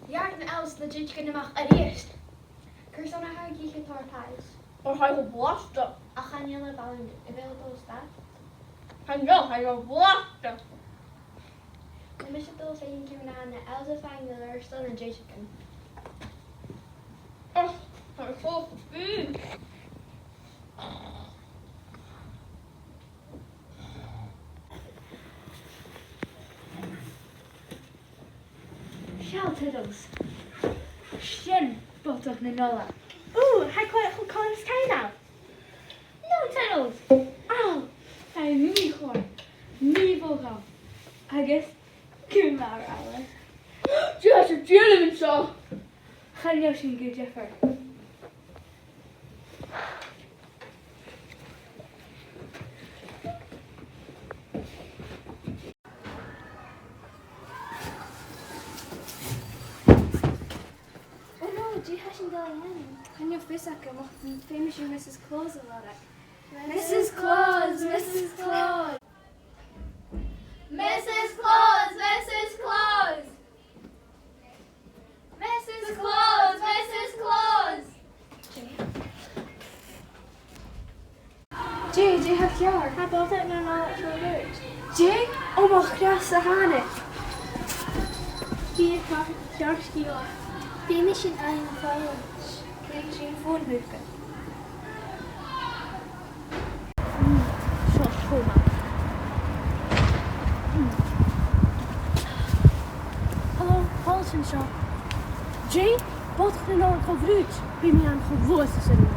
Ja, en Els legit kunnen mag eerst. Kursana ga ik je guitar thuis. Or ga je blasten? Ach, gaan jullie wel in de wereld staan? Ga je blasten? En we zitten als een keer naar de Els en de Lurston en Jessica. Oh, dat is zo fijn. Ciao, Tiddles. Shin, Bodach na Nollaig. Ooh, hij kwam gewoon eens kijken. No, Tiddles. Ow, hij nu gewoon. Nu volgaan. I guess, kom maar, Alice. Just a chilling zo. Ga je zien, good Jeffer. Do you have any going Kan je vissakken, mag een famous Mrs. Claus laten? Mrs. Claus, Mrs. Claus. Mrs. Claus, Mrs. Claus. Mrs. Claus, Mrs. Claus. Jay heeft jaar. Heb altijd naar Nollaig gebeurd. Jay? Oh mijn grasse hanen. Hier ga ik jaar skiën. Die misschien een vallen. Kijk eens in voornbukken. Zo goed man. Hallo, Hans en zo. Jay, wat ga je nou van Bhruid? Ben je aan het gewoord zijn?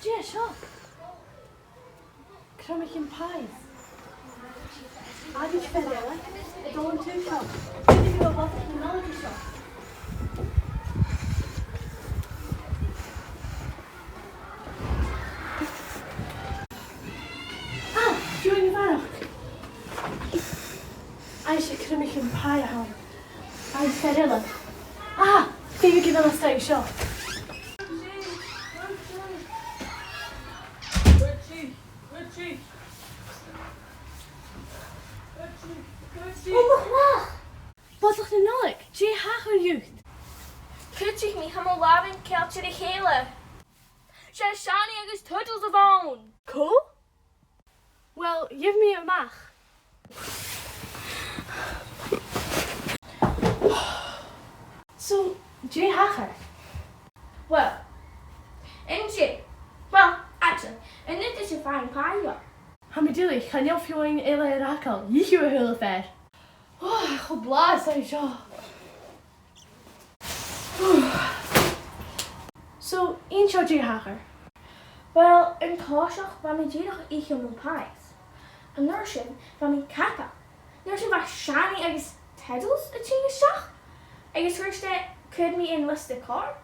Jay, zo. Krammetje en pijs. Adios verder, hè? Ik doe een tuurschap. Ik wil wat in de Nollaig zo. Ah, jullie waren. Als je krammetje en pijs houdt. Hij is verder. Ah, ik wil een stuk zo. Wat toch de Nollaig? Zie je hager jeugd? Goed zich niet helemaal laven, keeltje de gele. Zij staan niet ergens turtles ervan. Cool? Well, give me a mag. So, Jay hager. Well, en Jay. Well, actually, en dit is een fijn paaien. Hamidilly, gaan jou voor een hele rakel. Je gaat heel ver. Oh, geblazen zijn zo. So, één shot Jay hager. Well, een koosjag van mijn nog iets om een pijs. Een nursin van mijn kappa. Nursin waarschijnlijk ergens titles het zien is zag. Ergens first dat could me in liste car.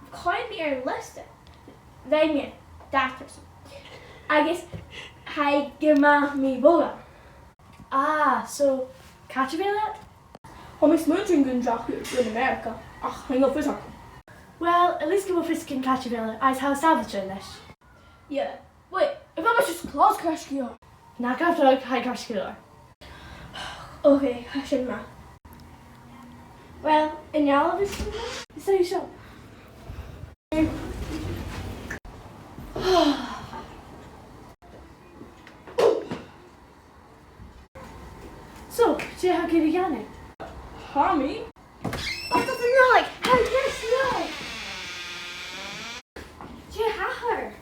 Kan me in liste. Wij me that person. I guess hij gemaakt me boga. Ah, so, catch you that? Om ik smooching gun jack in America. Ach, hang op vissen. Well, at least give a fisk and catch you that. I's how savage in this. Yeah. Wait, if I was just claws crash here. Knock out the high crash killer. Okay, I should not. Well, in y'all of this So, so. So, Jay, how can you get it? Tommy? Wat dat een Nollaig? Hij is Nollaig. Jay, hager.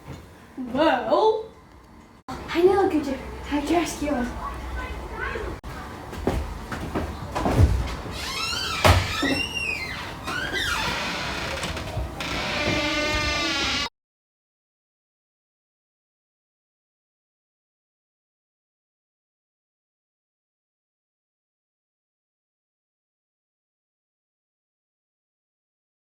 Well. I know, good. How just yours.